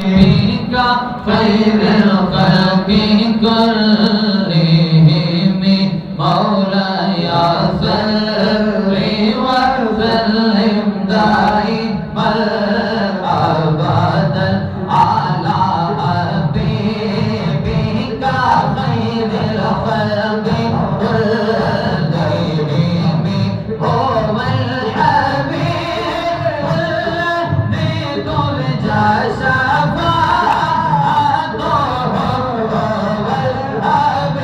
का खैर खल्क़ि कुल्लिहिम मौला या सल्लि व सल्लिम दाइमल अबदल अला हबीबिका खैरिल खल्क़ि कुल्लिहिम हुवल हबीब अल्लज़ी तुरजा शफ़ाअतुहु हुवल हबीब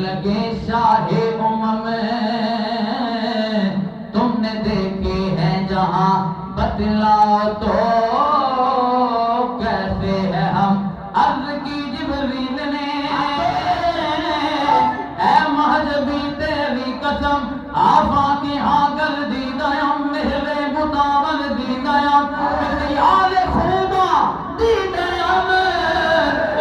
लगे शाहे उम्म तुमने देखे हैं जहां बतलाओ तो कैसे है हम। अर्ज की जिब्रील ने ऐ महजबी तेरी कसम आफा की हाँ कर दी दयम मेरे मुतावर दी दयम याद खुदा दी दयम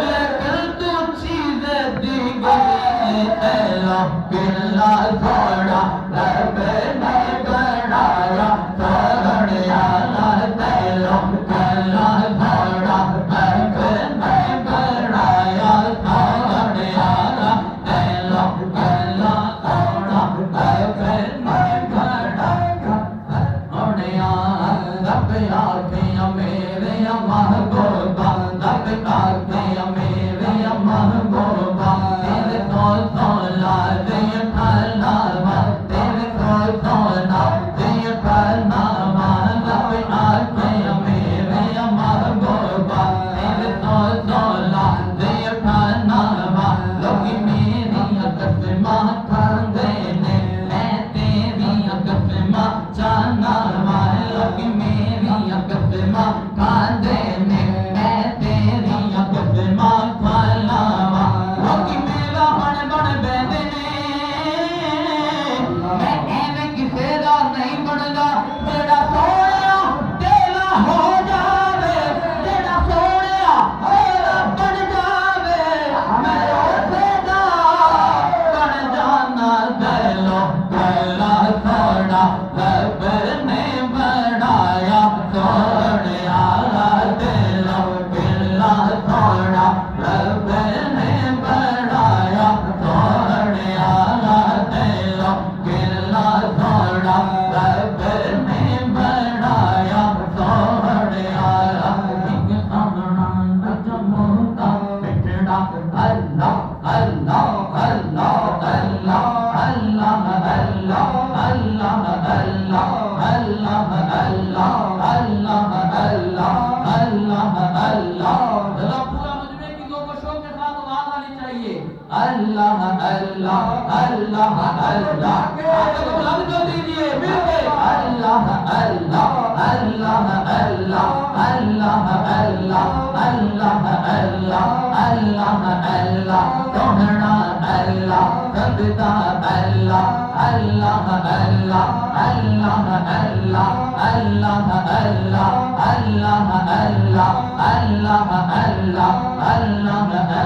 लेकिन तू चीज दी गई तेरा बिल्ला थोड़ा रबे ने बनाया तगड़िया तेरा बिल्ला थोड़ा रबे ने बनाया तगड़िया तेरा बिल्ला थोड़ा रबे ने बनाया तगड़िया रब आखे मेरे महबूबा रब आखे मेरे महबूबा तेरे तो सोला दे ठाला तेरे तो सोला दे ठाला रब आखे मेरे महबूबा तेरे तो सोला दे ठाला लोग मेरी कसमां खांदे ने मैं तेरी कसमां जाना लोग मेरी कसमां खांदे ने मैं तेरी कसमां खाला लोग मेरा बड़ बड़ बैठे ने मैं एवें किसे दा नहीं बनदा जेड़ा सोया तेरा हो जावे जेड़ा सोया तेरा बन जावे मैं उसे दा बन जाना दिलो गला थोड़ा रब ने बनाया सोनिया दिलो गला थोड़ा रब ने बनाया सोनिया दिलो गला थोड़ा रब ने बनाया सोनिया एक सामना जमुदा बिटड़ा अल्लाह अल्लाह अल्लाह अल्लाह अल्लाह अल्लाह अल्लाह अल्लाह अल्लाह अल्लाह अल्लाह अल्लाह अल्लाह अल्लाह जरा पूरा मजमे की दो शौक के साथ आवाज आनी चाहिए अल्लाह अल्लाह अल्लाह अल्लाह आगे को बुलंद कर दीजिए मिलके अल्लाह अल्लाह अल्लाह अल्लाह अल्लाह अल्लाह अल्लाह अल्लाह अल्लाह अल्लाह सोहना अल्लाह सजदा अल्लाह अल्लाह अल्लाह अल्लाह अल्लाह अल्लाह अल्लाह अल्लाह अल्लाह अल्लाह अल्लाह अल्लाह अल्लाह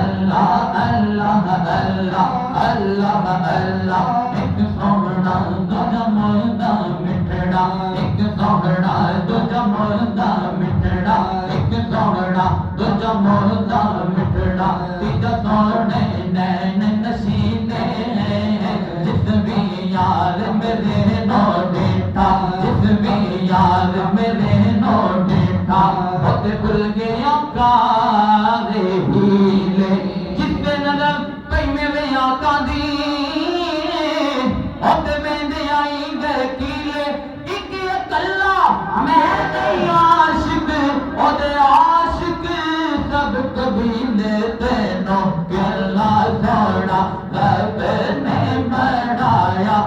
अल्लाह अल्लाह अल्लाह अल्लाह एक सोहना दूजा मुर्दा मिठड़ा एक सोहना दूजा मुर्दा मिठड़ा एक सोहना दूजा मुर्दा मिठड़ा तीजा सोहने नैन नशीने जिस भी यार मेरे नो डेठा जिस भी यार मेरे नो डेठा होते भूल गया कारे हीले जिसके नजर कई मेरे आका दी होते मेंदे आई गए कीले एक अकल्ला मैं नहीं आशिक ओदे आशिक सब कबीले तेनों गला थोड़ा रब ने बनाया